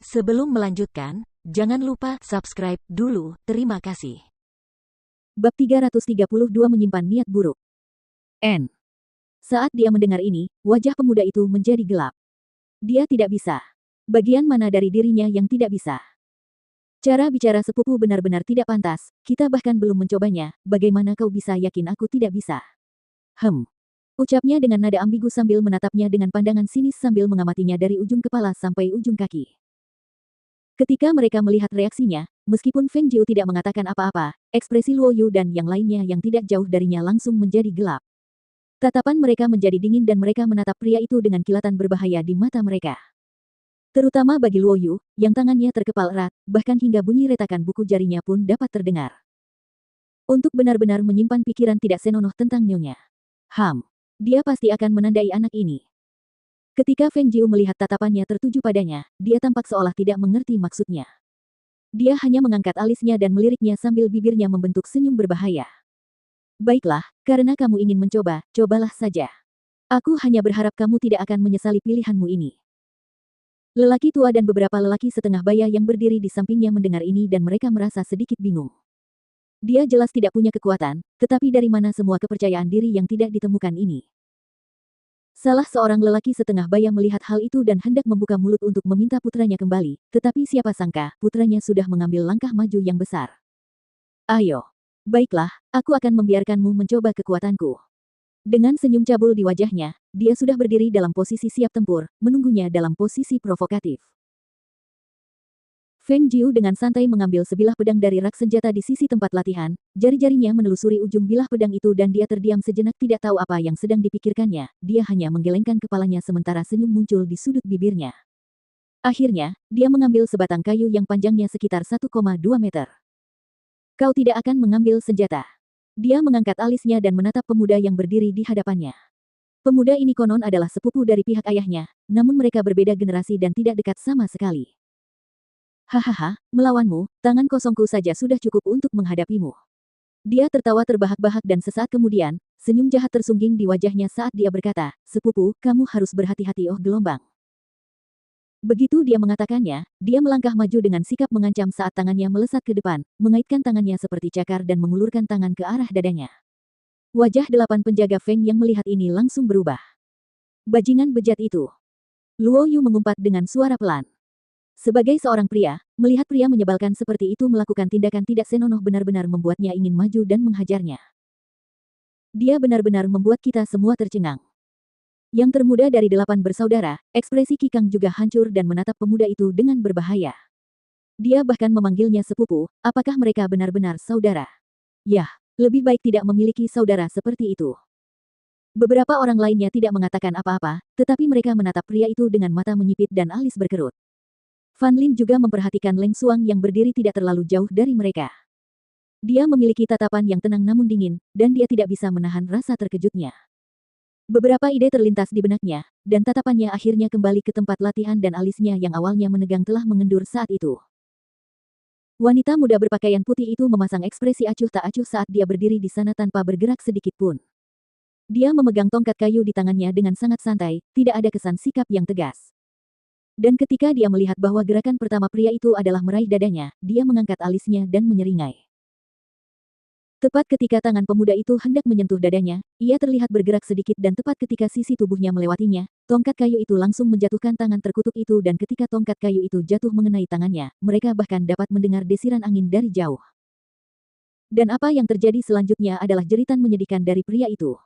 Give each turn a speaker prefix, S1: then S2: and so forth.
S1: Sebelum melanjutkan, jangan lupa subscribe dulu, terima kasih.
S2: Bab 332 menyimpan niat buruk. N. Saat dia mendengar ini, wajah pemuda itu menjadi gelap. Dia tidak bisa. Bagian mana dari dirinya yang tidak bisa? Cara bicara sepupu benar-benar tidak pantas, kita bahkan belum mencobanya, bagaimana kau bisa yakin aku tidak bisa? Ucapnya dengan nada ambigu sambil menatapnya dengan pandangan sinis sambil mengamatinya dari ujung kepala sampai ujung kaki. Ketika mereka melihat reaksinya, meskipun Feng Jiu tidak mengatakan apa-apa, ekspresi Luo Yu dan yang lainnya yang tidak jauh darinya langsung menjadi gelap. Tatapan mereka menjadi dingin dan mereka menatap pria itu dengan kilatan berbahaya di mata mereka. Terutama bagi Luo Yu, yang tangannya terkepal erat, bahkan hingga bunyi retakan buku jarinya pun dapat terdengar. Untuk benar-benar menyimpan pikiran tidak senonoh tentang nyonya. Dia pasti akan menandai anak ini. Ketika Feng Jiu melihat tatapannya tertuju padanya, dia tampak seolah tidak mengerti maksudnya. Dia hanya mengangkat alisnya dan meliriknya sambil bibirnya membentuk senyum berbahaya. Baiklah, karena kamu ingin mencoba, cobalah saja. Aku hanya berharap kamu tidak akan menyesali pilihanmu ini. Lelaki tua dan beberapa lelaki setengah baya yang berdiri di sampingnya mendengar ini dan mereka merasa sedikit bingung. Dia jelas tidak punya kekuatan, tetapi dari mana semua kepercayaan diri yang tidak ditemukan ini? Salah seorang lelaki setengah baya melihat hal itu dan hendak membuka mulut untuk meminta putranya kembali, tetapi siapa sangka, putranya sudah mengambil langkah maju yang besar. Ayo. Baiklah, aku akan membiarkanmu mencoba kekuatanku. Dengan senyum cabul di wajahnya, dia sudah berdiri dalam posisi siap tempur, menunggunya dalam posisi provokatif. Feng Jiu dengan santai mengambil sebilah pedang dari rak senjata di sisi tempat latihan, jari-jarinya menelusuri ujung bilah pedang itu dan dia terdiam sejenak tidak tahu apa yang sedang dipikirkannya, dia hanya menggelengkan kepalanya sementara senyum muncul di sudut bibirnya. Akhirnya, dia mengambil sebatang kayu yang panjangnya sekitar 1,2 meter. Kau tidak akan mengambil senjata. Dia mengangkat alisnya dan menatap pemuda yang berdiri di hadapannya. Pemuda ini konon adalah sepupu dari pihak ayahnya, namun mereka berbeda generasi dan tidak dekat sama sekali. Hahaha, melawanmu, tangan kosongku saja sudah cukup untuk menghadapimu. Dia tertawa terbahak-bahak dan sesaat kemudian, senyum jahat tersungging di wajahnya saat dia berkata, sepupu, kamu harus berhati-hati oh gelombang. Begitu dia mengatakannya, dia melangkah maju dengan sikap mengancam saat tangannya melesat ke depan, mengaitkan tangannya seperti cakar dan mengulurkan tangan ke arah dadanya. Wajah 8 penjaga Feng yang melihat ini langsung berubah. Bajingan bejat itu. Luo Yu mengumpat dengan suara pelan. Sebagai seorang pria, melihat pria menyebalkan seperti itu melakukan tindakan tidak senonoh benar-benar membuatnya ingin maju dan menghajarnya. Dia benar-benar membuat kita semua tercengang. Yang termuda dari 8 bersaudara, ekspresi Kikang juga hancur dan menatap pemuda itu dengan berbahaya. Dia bahkan memanggilnya sepupu, apakah mereka benar-benar saudara? Yah, lebih baik tidak memiliki saudara seperti itu. Beberapa orang lainnya tidak mengatakan apa-apa, tetapi mereka menatap pria itu dengan mata menyipit dan alis berkerut. Fan Lin juga memperhatikan Leng Xuang yang berdiri tidak terlalu jauh dari mereka. Dia memiliki tatapan yang tenang namun dingin, dan dia tidak bisa menahan rasa terkejutnya. Beberapa ide terlintas di benaknya, dan tatapannya akhirnya kembali ke tempat latihan dan alisnya yang awalnya menegang telah mengendur saat itu. Wanita muda berpakaian putih itu memasang ekspresi acuh tak acuh saat dia berdiri di sana tanpa bergerak sedikit pun. Dia memegang tongkat kayu di tangannya dengan sangat santai, tidak ada kesan sikap yang tegas. Dan ketika dia melihat bahwa gerakan pertama pria itu adalah meraih dadanya, dia mengangkat alisnya dan menyeringai. Tepat ketika tangan pemuda itu hendak menyentuh dadanya, ia terlihat bergerak sedikit dan tepat ketika sisi tubuhnya melewatinya, tongkat kayu itu langsung menjatuhkan tangan terkutuk itu dan ketika tongkat kayu itu jatuh mengenai tangannya, mereka bahkan dapat mendengar desiran angin dari jauh. Dan apa yang terjadi selanjutnya adalah jeritan menyedihkan dari pria itu.